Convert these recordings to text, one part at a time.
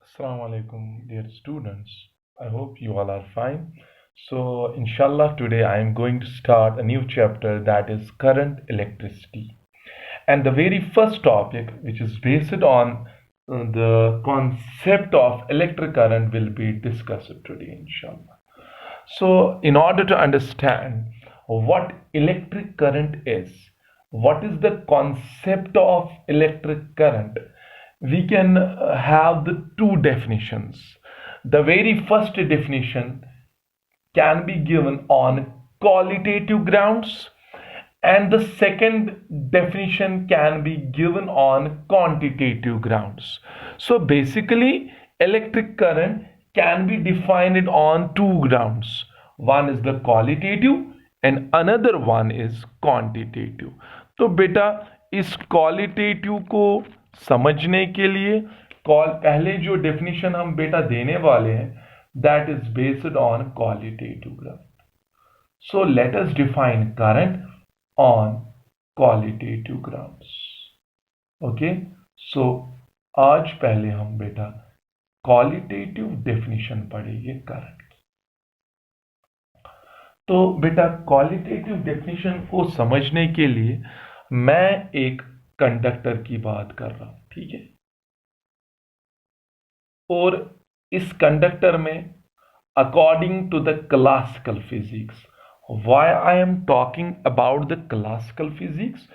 Assalamu alaikum, dear students. I hope you all are fine. So, inshallah, today I am going to start a new chapter that is current electricity. And the very first topic, which is based on the concept of electric current, will be discussed today, inshallah. So, in order to understand what electric current is, what is the concept of electric current, we can have the two definitions. The very first definition can be given on qualitative grounds, and the second definition can be given on quantitative grounds. So basically, electric current can be defined on two grounds. One is the qualitative and another one is quantitative. तो बेटा इस qualitative को समझने के लिए पहले जो definition हम बेटा देने वाले हैं that is based on qualitative ground. So let us define current on qualitative grounds. Okay, so आज पहले हम बेटा क्वालिटेटिव डेफिनेशन पढ़ेंगे करंट की. तो बेटा क्वालिटेटिव डेफिनेशन को समझने के लिए मैं एक कंडक्टर की बात कर रहा हूं, ठीक है. और इस कंडक्टर में according to the classical physics, why I am talking about the classical physics,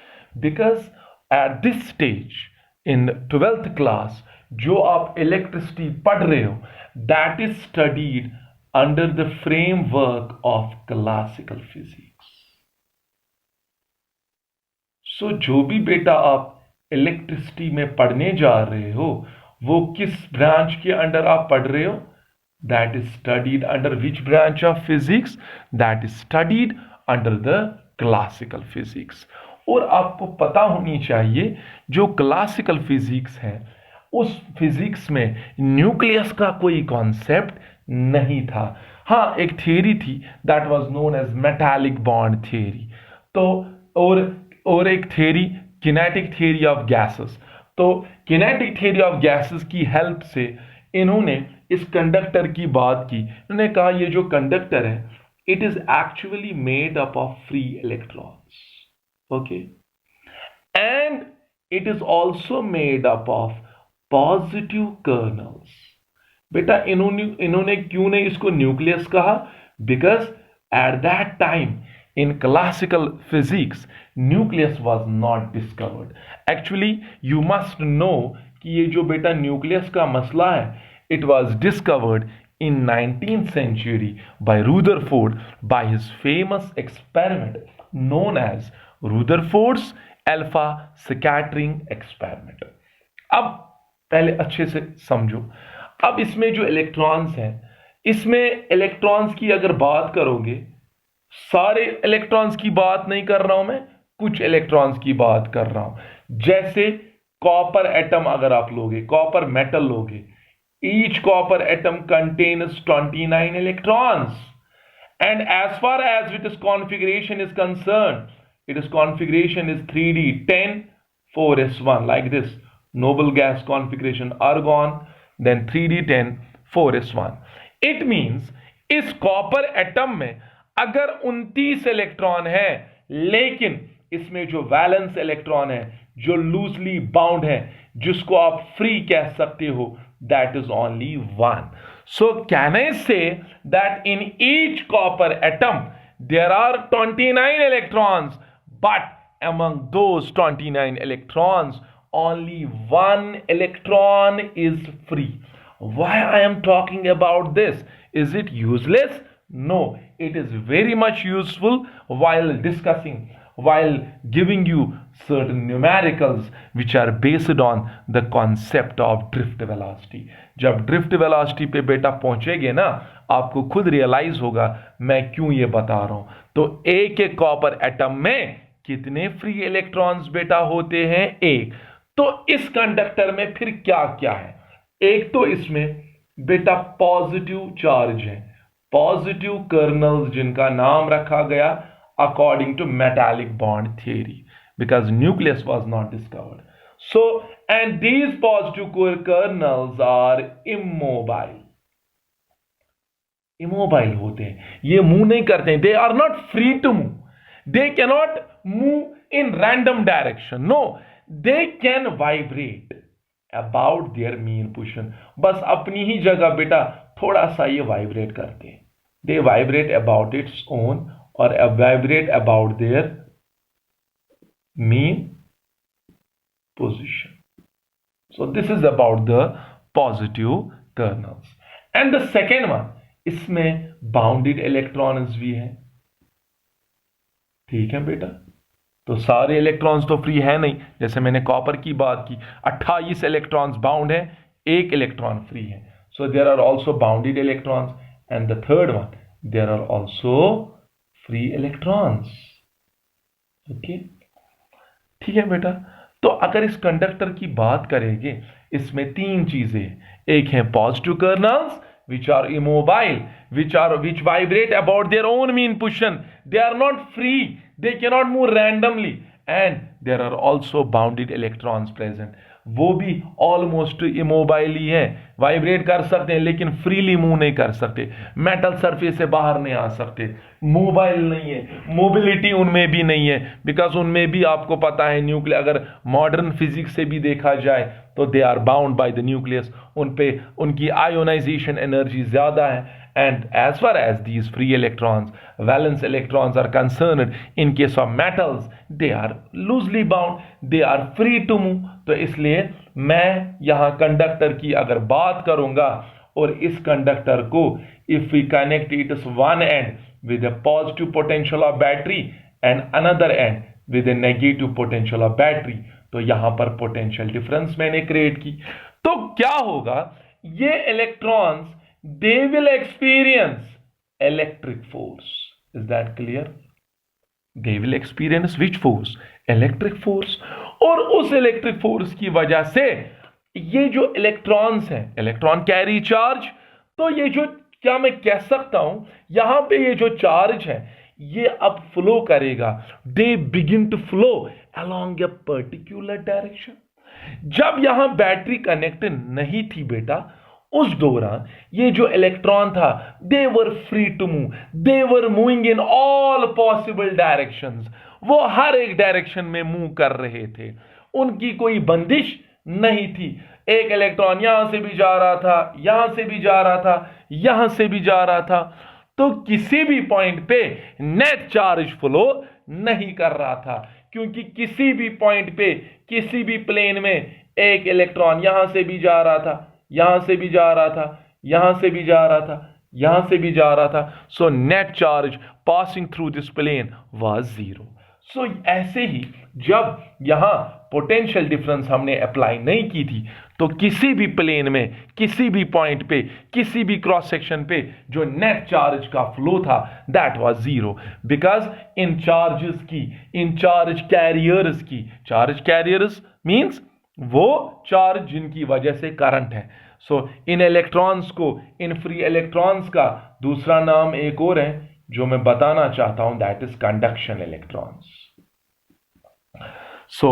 because at this stage in 12th class जो आप इलेक्ट्रिसिटी पढ़ रहे हो that is studied under the framework of classical physics. So जो भी बेटा आप electricity में पढ़ने जा रहे हो वो किस ब्रांच के अंडर आप पढ़ रहे हो? That is studied under which branch of physics? That is studied under the classical physics. और आपको पता होनी चाहिए जो क्लासिकल फिजिक्स है उस फिजिक्स में न्यूक्लियस का कोई कॉन्सेप्ट नहीं था. हाँ, एक थियरी थी that was known as metallic bond theory. तो और एक theory kinetic theory of gases. तो किनेटिक थियरी ऑफ गैसेस की हेल्प से इन्होंने इस कंडक्टर की बात की. इन्होंने कहा ये जो कंडक्टर है it is actually made up of free electrons. Okay, and it is also made up of positive colonel's. बेटा इन्होंने क्यों नहीं इसको न्यूक्लियस कहा? Because at that time in classical physics nucleus was not discovered. Actually you must know कि ये जो बेटा न्यूक्लियस का मसला है it was discovered in 19th century by Rutherford by his famous experiment known as Rutherford's alpha scattering experiment. अब पहले अच्छे से समझो. अब इसमें जो इलेक्ट्रॉन्स हैं इसमें इलेक्ट्रॉन्स की अगर बात करोगे सारे इलेक्ट्रॉन्स की बात नहीं कर रहा हूं मैं, कुछ इलेक्ट्रॉन्स की बात कर रहा हूं. जैसे कॉपर एटम अगर आप लोगे, कॉपर मेटल लोगे, each copper atom contains 29 electrons and as far as its configuration is concerned, its configuration is 3D 10 4s1 like this. Noble gas configuration argon, then 3D 10 4s1. It means इस copper atom में अगर 29 electron है लेकिन इसमें जो valence electron है जो loosely bound है जिसको आप फ्री कह सकते हो that is only 1. So can I say that in each copper atom there are 29 electrons but among those 29 electrons only one electron is free. Why I am talking about this? Is it useless? No, it is very much useful while discussing, while giving you certain numericals which are based on the concept of drift velocity. जब drift velocity पे बेटा पहुंचेगे ना आपको खुद realise होगा मैं क्यों ये बता रहा हूं. तो एक एक कॉपर एटम में कितने फ्री इलेक्ट्रॉन्स बेटा होते हैं? एक. तो इस कंडक्टर में फिर क्या क्या है? एक तो इसमें बेटा पॉजिटिव चार्ज है, पॉजिटिव कर्नल्स जिनका नाम रखा गया according to metallic bond theory because nucleus was not discovered. So and these positive kernels are immobile होते हैं, ये मूव नहीं करते हैं, they are not free to move, they cannot move in random direction, no, they can vibrate about their mean position, बस अपनी ही जगह बेटा थोड़ा सा ये वाइब्रेट करते हैं, they vibrate about its own or vibrate about their mean position. So this is about the positive kernels. And the second one, इसमें बाउंडेड इलेक्ट्रॉन्स भी हैं, ठीक है बेटा, तो सारे इलेक्ट्रॉन्स तो फ्री है नहीं, जैसे मैंने कॉपर की बात की 28 इलेक्ट्रॉन्स बाउंड है, एक इलेक्ट्रॉन फ्री है, so there are also bounded electrons, and the third one there are also free electrons, okay, ठीक है बेटा। तो अगर इस कंडक्टर की बात करेंगे, इसमें तीन चीजें, एक है positive colonel's which are immobile, which vibrate about their own mean position, they are not free, they cannot move randomly, and there are also bounded electrons present, वो भी ऑलमोस्ट इमोबाइल ही है, वाइब्रेट कर सकते हैं लेकिन फ्रीली मूव नहीं कर सकते, मेटल सरफेस से बाहर नहीं आ सकते, मोबाइल नहीं है, मोबिलिटी उनमें भी नहीं है, बिकॉज उनमें भी आपको पता है न्यूक्लियर, अगर मॉडर्न फिजिक्स से भी देखा जाए तो they are bound by the nucleus, उन पे उनकी आयोनाइजेशन एनर्जी ज्यादा है, and as far as these free electrons, valence electrons are concerned, in case of metals they are loosely bound, they are free to move, तो इसलिए मैं यहां conductor की अगर बात करूंगा और इस कंडक्टर को if we connect it as one end with a positive potential of battery and another end with a negative potential of battery, तो यहां पर पोटेंशियल डिफरेंस मैंने क्रिएट की, तो क्या होगा, ये electrons they will experience electric force. Is that clear? They will experience which force? Electric force. और उस इलेक्ट्रिक फोर्स की वजह से ये जो इलेक्ट्रॉन्स हैं, इलेक्ट्रॉन कैरी चार्ज, तो ये जो क्या मैं कह सकता हूं, यहां पे ये जो चार्ज है ये अब फ्लो करेगा, they begin to flow along a particular direction. जब यहां बैटरी कनेक्ट नहीं थी बेटा, उस दौरान ये जो इलेक्ट्रॉन था, they were free to move, they were moving in all possible directions, वो हर एक डायरेक्शन में मूव कर रहे थे, उनकी कोई बंदिश नहीं थी, एक इलेक्ट्रॉन यहां से भी जा रहा था, यहां से भी जा रहा था, यहां से भी जा रहा था, तो किसी भी पॉइंट पे नेट चार्ज फ्लो नहीं कर रहा था, क्योंकि किसी भी पॉइंट पे किसी भी प्लेन में एक इलेक्ट्रॉन यहां से भी जा रहा था, यहां से भी जा रहा था, यहां से भी जा रहा था, यहां से भी जा रहा था, so net charge passing through this plane was zero. So ऐसे ही जब यहां पोटेंशियल डिफरेंस हमने अप्लाई नहीं की थी, तो किसी भी प्लेन में, किसी भी पॉइंट पे, किसी भी क्रॉस सेक्शन पे जो नेट चार्ज का फ्लो था, that was zero, because in charges की, इन चार्ज कैरियर्स की, चार्ज कैरियर्स मींस वो चार्ज जिनकी वजह से करंट है, सो इन इलेक्ट्रॉन्स को, इन फ्री इलेक्ट्रॉन्स का दूसरा नाम एक और है जो मैं बताना चाहता हूं, that is conduction electrons. So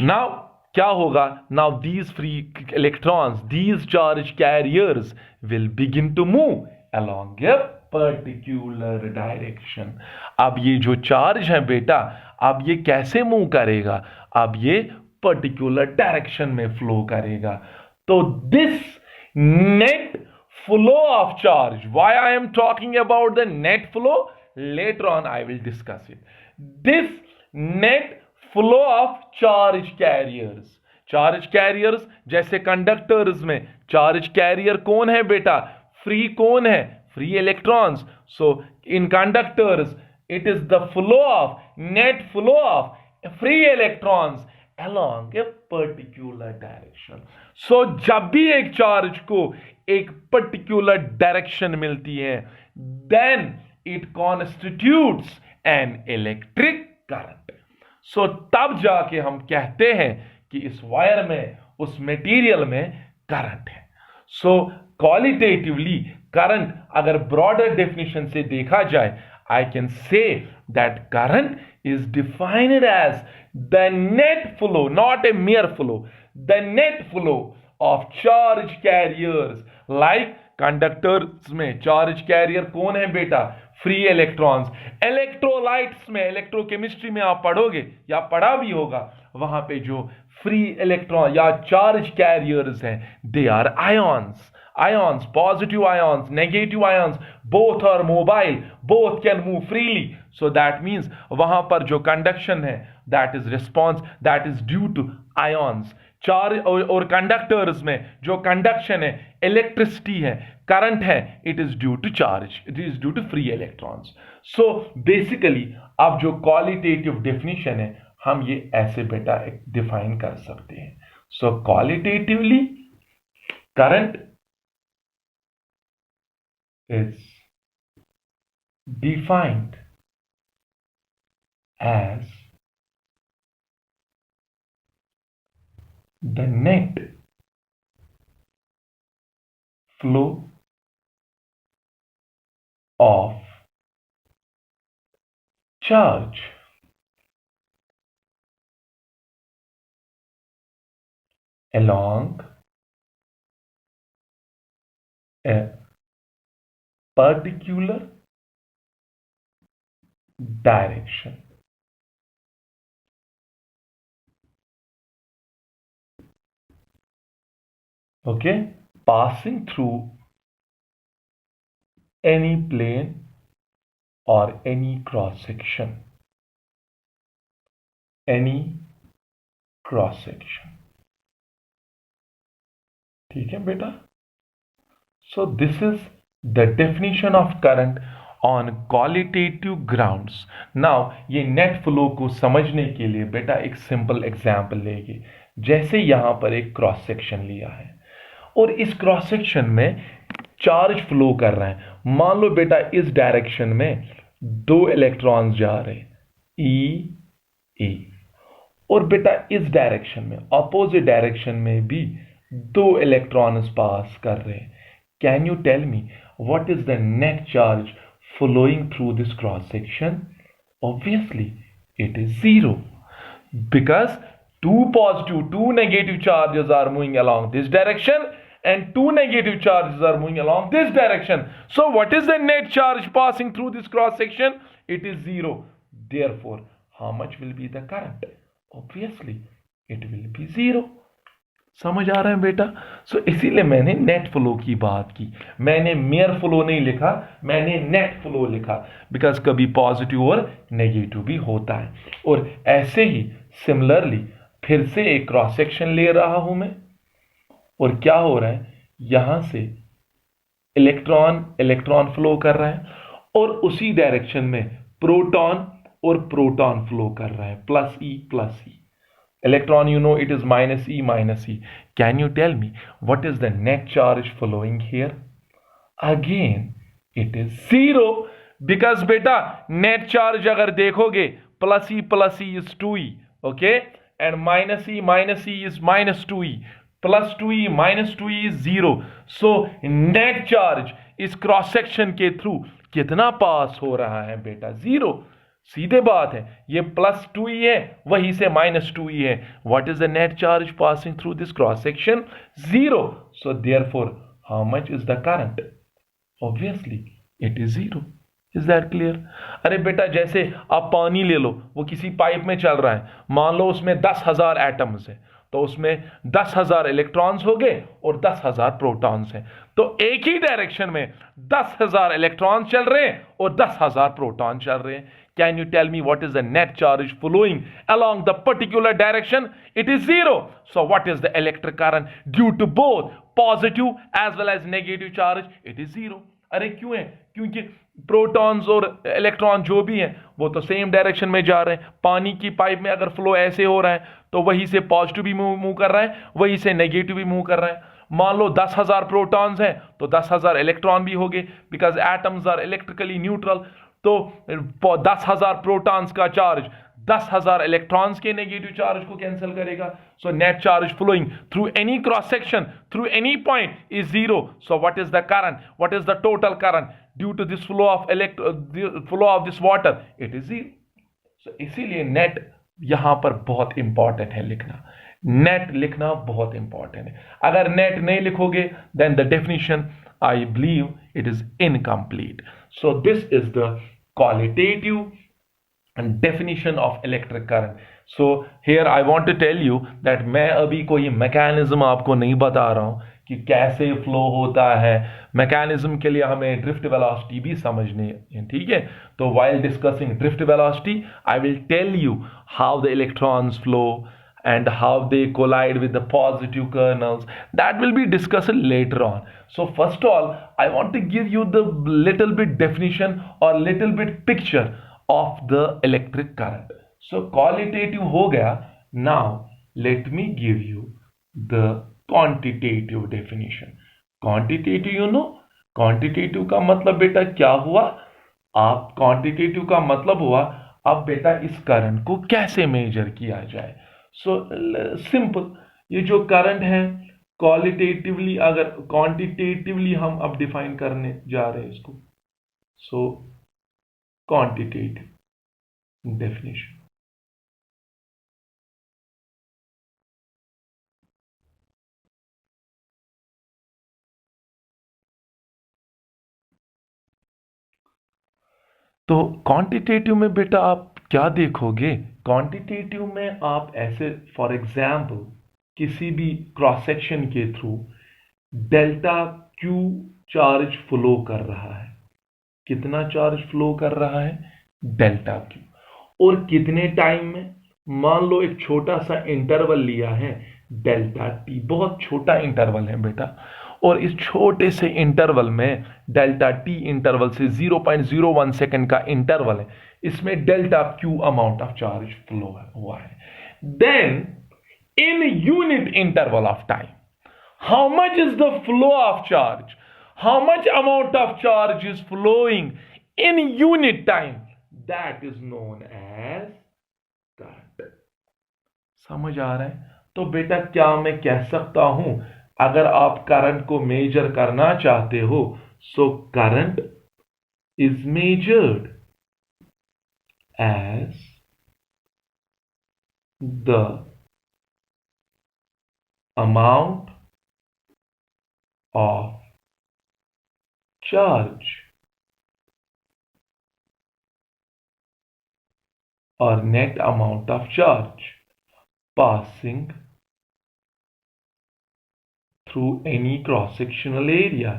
now क्या होगा, now these free electrons, these charge carriers will begin to move along a particular direction. अब ये जो चार्ज है बेटा, अब ये कैसे मूव करेगा, अब ये पर्टिकुलर डायरेक्शन में फ्लो करेगा, तो this net flow of charge, why I am talking about the net flow, later on I will discuss it, this net flow of charge carriers, charge carriers जैसे conductors में charge carrier कौन है बेटा, free कौन है, free electrons, so in conductors it is the flow of, net flow of free electrons along a particular direction. So जब भी एक चार्ज को एक पर्टिकुलर डायरेक्शन मिलती है, then it constitutes an electric current. So तब जाके हम कहते हैं कि इस वायर में, उस मटेरियल में करंट है। So qualitatively करंट अगर ब्रॉडर डेफिनेशन से देखा जाए, I can say that current is defined as the net flow, not a mere flow, the net flow of charge carriers like conductors में charge carrier कौन है बेटा? Free electrons. Electrolytes में, electrochemistry में आप पढ़ोगे या पढ़ा भी होगा, वहां पे जो फ्री इलेक्ट्रॉन या चार्ज कैरियर्स हैं, they are ions. Ions, positive ions, negative ions, both are mobile, both can move freely. So that means वहां पर जो conduction है, that is response, that is due to ions. Charge और conductors में जो conduction है, electricity है, current है, it is due to charge, it is due to free electrons. So basically अब जो क्वालिटेटिव डेफिनेशन है, हम ये ऐसे बेटा डिफाइन कर सकते हैं। So qualitatively current is defined as the net flow of charge along a particular direction. Okay, passing through any plane or any cross section. Any cross section. ठीक है बेटा? So this is the definition of current on qualitative grounds. Now ये net flow को समझने के लिए बेटा एक सिंपल एग्जांपल लेंगे। जैसे यहां पर एक क्रॉस सेक्शन लिया है और इस क्रॉस सेक्शन में चार्ज फ्लो कर रहा है। मान लो बेटा इस डायरेक्शन में 2 इलेक्ट्रॉन्स जा रहे हैं, ई, और बेटा इस डायरेक्शन में, अपोजिट डायरेक्शन में भी 2 इलेक्ट्रॉन्स पास कर रहे हैं। Can you tell me what is the net charge flowing through this cross section? Obviously it is 0, because 2 positive 2 negative charges are moving along this direction and 2 negative charges are moving along this direction. So what is the net charge passing through this cross section? It is 0. Therefore how much will be the current? Obviously it will be 0. समझ आ रहा है बेटा? सो इसीलिए मैंने net flow की बात की, मैंने मेयर फ्लो नहीं लिखा, मैंने नेट फ्लो लिखा, बिकॉज कभी पॉजिटिव और नेगेटिव भी होता है। और ऐसे ही सिमिलरली फिर से एक क्रॉस सेक्शन ले रहा हूं मैं, और क्या हो रहा है, यहां से इलेक्ट्रॉन फ्लो कर रहा है और उसी डायरेक्शन में प्रोटॉन और प्रोटॉन फ्लो कर रहा है, plus E. Electron, you know, it is minus E. Can you tell me what is the net charge flowing here? Again, it is 0, because beta net charge अगर देखोगे plus E is 2E, okay, and minus E is minus 2E, plus 2E minus 2E is 0. So net charge इस cross section के through कितना पास हो रहा है बेटा? 0। सीधे बात है, ये प्लस 2E है, वहीं से माइनस 2E है। What is the net charge passing through this cross section? 0. So therefore how much is the current? Obviously it is 0. Is that clear? अरे बेटा जैसे आप पानी ले लो, वो किसी पाइप में चल रहा है, मान लो उसमें 10,000 एटम्स है, तो उसमें 10,000 इलेक्ट्रॉन्स हो गए और 10,000 प्रोटॉन्स हैं। तो एक ही डायरेक्शन में 10,000 इलेक्ट्रॉन्स चल रहे हैं और 10,000 प्रोटॉन चल रहे हैं। Can you tell me what is the net charge flowing along the particular direction? It is 0. So what is the electric current due to both positive as well as negative charge? It is 0. अरे क्यों है? क्योंकि protons और electron जो भी हैं वो तो सेम डायरेक्शन में जा रहे हैं। पानी की पाइप में अगर फ्लो ऐसे हो रहा है तो वहीं से पॉजिटिव भी मूव कर रहा है, वहीं से नेगेटिव भी मूव कर रहा है। मान लो 10,000 प्रोटॉन्स हैं तो 10,000 इलेक्ट्रॉन भी हो गए, because atoms are electrically neutral. तो 10,000 प्रोटॉन्स का चार्ज 10,000 इलेक्ट्रॉन्स के नेगेटिव चार्ज को कैंसिल करेगा। So net charge flowing through any cross section through any point is 0. So what is the current? What is the total current due to this flow of this water? It is 0. So इसीलिए net यहां पर बहुत important है लिखना। Net लिखना बहुत important है. अगर नेट नहीं लिखोगे then the definition I believe it is incomplete. So this is the qualitative definition of electric current. So here I want to tell you that मैं अभी कोई मैकेनिज्म आपको नहीं बता रहा हूं कि कैसे फ्लो होता है. मैकेनिज्म के लिए हमें ड्रिफ्ट वेलोसिटी भी समझनी है, ठीक है. तो while discussing drift velocity I will tell you how the electrons flow and how they collide with the positive kernels. That will be discussed later on. So first of all I want to give you the little bit definition or little bit picture of the electric current. So qualitative हो गया. Now let me give you the quantitative definition. Quantitative you know, quantitative का मतलब बेटा क्या हुआ, आप quantitative का मतलब हुआ अब बेटा इस करंट को कैसे मेजर किया जाए. सो सिंपल, ये जो करंट है क्वालिटेटिवली अगर क्वांटिटेटिवली हम अब डिफाइन करने जा रहे हैं इसको. सो quantitative definition. तो क्वांटिटेटिव में बेटा आप क्या देखोगे, क्वांटिटेटिव में आप ऐसे फॉर एग्जाम्पल किसी भी क्रॉस सेक्शन के through delta Q charge flow कर रहा है. कितना चार्ज फ्लो कर रहा है, डेल्टा क्यू. और कितने टाइम में, मान लो एक छोटा सा इंटरवल लिया है डेल्टा टी, बहुत छोटा इंटरवल है बेटा, और इस छोटे से इंटरवल में डेल्टा टी इंटरवल से 0.01 सेकेंड का इंटरवल है, इसमें delta Q amount of charge flow हुआ है. Then in unit interval of time how much is the flow of charge, how much amount of charge is flowing in unit time, that is known as current. समझ आ रहा है. तो बेटा क्या मैं कह सकता हूं, अगर आप करंट को मेजर करना चाहते हो, so current is measured as the amount of charge or net amount of charge passing through any cross-sectional area.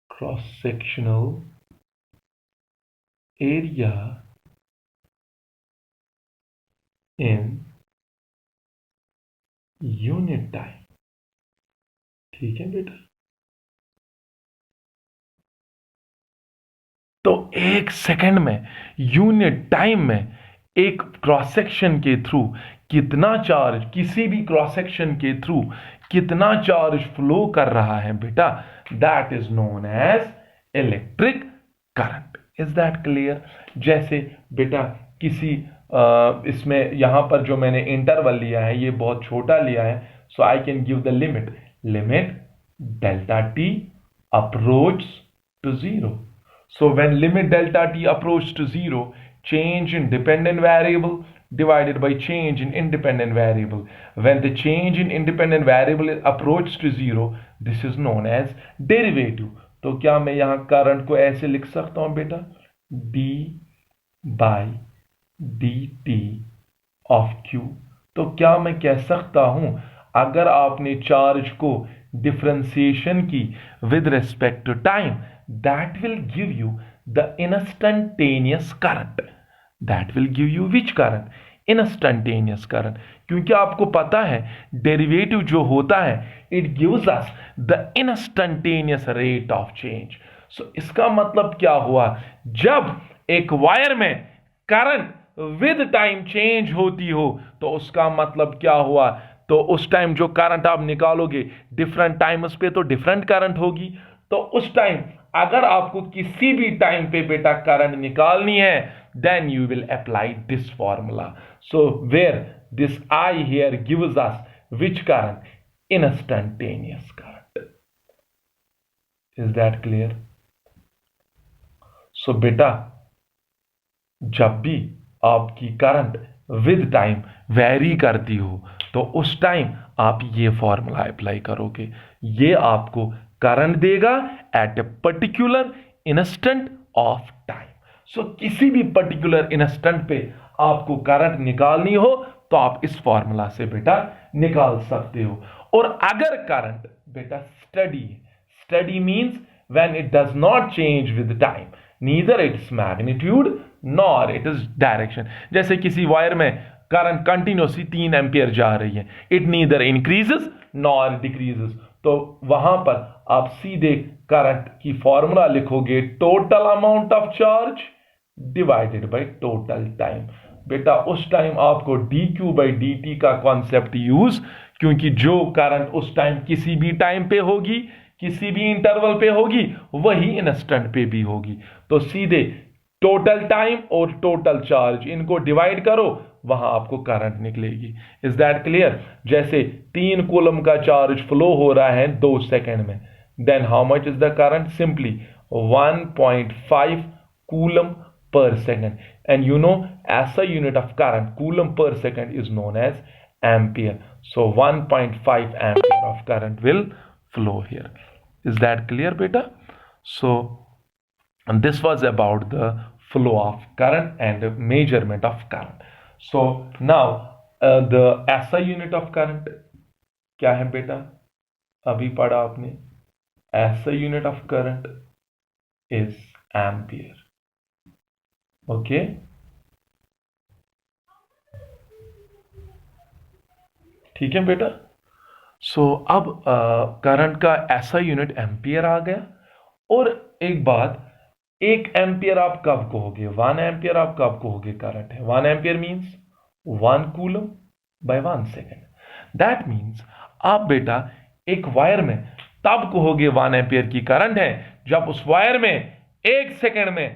Cross-sectional area in unit time. ठीक है बेटा. तो एक सेकंड में, यूनिट टाइम में एक क्रॉस सेक्शन के थ्रू कितना चार्ज, किसी भी क्रॉस सेक्शन के थ्रू कितना चार्ज फ्लो कर रहा है बेटा, that is known as electric current. Is that clear. जैसे बेटा किसी इसमें यहां पर जो मैंने इंटरवल लिया है ये बहुत छोटा लिया है, so I can give the limit delta t approach to zero. So when limit delta t approach to zero, change in dependent variable divided by change in independent variable. When the change in independent variable approaches to zero, this is known as derivative. तो क्या मैं यहां current को ऐसे लिख सकता हूं बेटा, d by dt of q. तो क्या मैं कह सकता हूं, अगर आपने चार्ज को डिफरेंशिएशन की with respect to time, that will give you the instantaneous current. That will give you which current? Instantaneous current. क्योंकि आपको पता है डेरिवेटिव जो होता है it gives us the instantaneous rate of change. So इसका मतलब क्या हुआ, जब एक वायर में करंट विद टाइम चेंज होती हो तो उसका मतलब क्या हुआ, तो उस टाइम जो करंट आप निकालोगे डिफरेंट टाइम्स पे तो डिफरेंट करंट होगी. तो उस टाइम अगर आपको किसी भी टाइम पे बेटा करंट निकालनी है, then you will apply this formula. So where this I here gives us which current, instantaneous current. Is that clear. So बेटा जब भी आपकी करंट विद टाइम वेरी करती हो तो उस टाइम आप ये फॉर्मूला अप्लाई करोगे। ये आपको करंट देगा at a particular instant of time. So किसी भी पर्टिकुलर इंस्टेंट पे आपको करंट निकालनी हो तो आप इस फॉर्मूला से बेटा निकाल सकते हो। और अगर करंट बेटा study means when it does not change with time, neither its magnitude nor it is direction. जैसे किसी वायर में करंट कंटिन्यूसली 3 एम्पियर जा रही है, it neither increases nor decreases, तो वहां पर आप सीधे करंट की फॉर्मूला लिखोगे total amount of charge divided by total time. बेटा उस टाइम आपको dq बाई dt का कॉन्सेप्ट यूज, क्योंकि जो करंट उस टाइम किसी भी टाइम पे होगी, किसी भी इंटरवल पे होगी, वही इंस्टेंट पे भी होगी। तो सीधे टोटल टाइम और टोटल चार्ज इनको डिवाइड करो, वहां आपको करंट निकलेगी। Is that clear? जैसे 3 कूलम का चार्ज फ्लो हो रहा है 2 सेकेंड में, then how much is the current? Simply 1.5 coulomb per second, and you know SI unit of current coulomb per second is known as ampere. So 1.5 ampere of current will flow here. Is that clear beta? So and this was about the flow of current and the measurement of current. So now the SI unit of current क्या है बेटा? अभी पढ़ा आपने, SI unit of current is ampere. Okay ठीक है बेटा। सो अब करंट का ऐसा यूनिट एम्पियर आ गया। और एक बात, 1 एम्पियर आप कब कहोगे? 1 एम्पियर आप कब कहोगे करंट है? 1 ampere means 1 coulomb by 1 second. That means आप बेटा एक वायर में तब कहोगे 1 एम्पियर की करंट है जब उस वायर में 1 सेकेंड में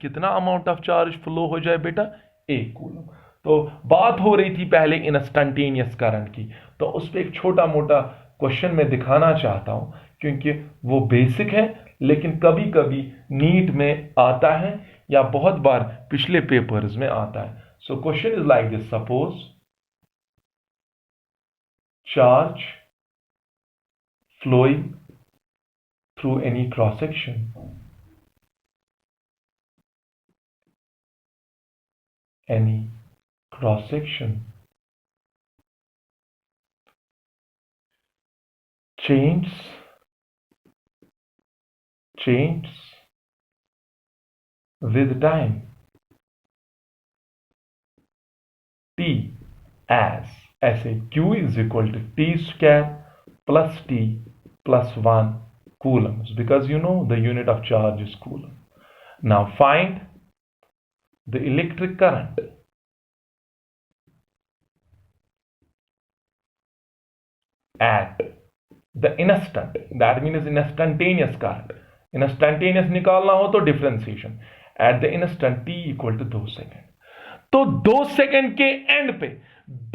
कितना अमाउंट ऑफ चार्ज फ्लो हो जाए बेटा? 1 कूलम। तो बात हो रही थी पहले इंस्टैन्टेनियस करंट की, तो उस पर एक छोटा मोटा क्वेश्चन मैं दिखाना चाहता हूं, क्योंकि वो बेसिक है लेकिन कभी कभी नीट में आता है या बहुत बार पिछले पेपर्स में आता है। So question is like this, suppose charge flowing through any cross section, any cross section changes with time t as ऐसे q is equal to t square plus t plus 1 coulombs, because you know the unit of charge is coulomb. Now find the electric current at the instant, that means instantaneous current. Instantaneous निकालना हो तो differentiation at the instant t equal to 2 second. तो 2 second के and पे,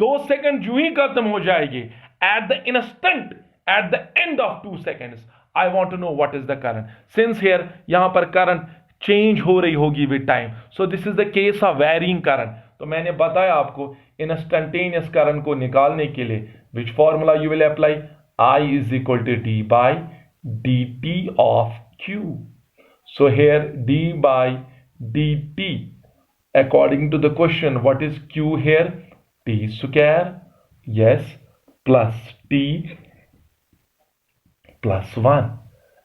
2 second जो ही खत्म हो जाएगी, at the instant, at the end of 2 seconds, I want to know what is the current. Since here यहां पर करंट चेंज हो रही होगी with time, so this is the case of varying current. तो मैंने बताया आपको इंस्टैन्टेनियस करंट को निकालने के लिए which formula you will apply? I is equal to d by dt of q. So here d by dt, according to the question, what is q here? T square, yes, plus t plus 1.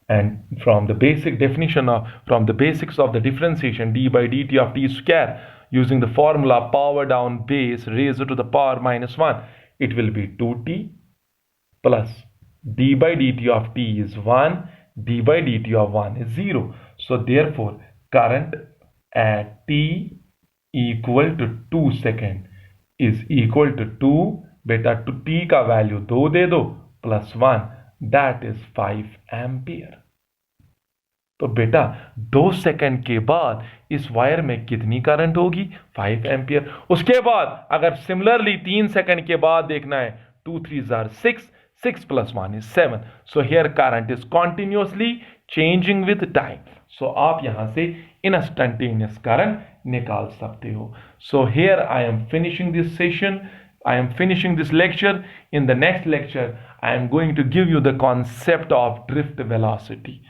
And from the basic definition from the basics of the differentiation, d by dt of t square, using the formula power down base raised to the power minus 1, it will be 2t plus d by dt of t is 1, d by dt of 1 is 0. So therefore current at t equal to 2 second is equal to 2, beta to t का value 2 दे दो plus 1, that is 5 ampere. तो बेटा 2 second के बाद इस wire में कितनी current होगी? 5 एम्पियर। उसके बाद अगर सिमिलरली 3 सेकेंड के बाद देखना है, 2 3s are 6, 6 plus 1 is 7. So here current is continuously changing with time. So आप यहां से इंस्टैन्टेनियस करंट निकाल सकते हो. So here I am finishing this session. I am finishing this lecture. In the next lecture, I am going to give you the concept of drift velocity.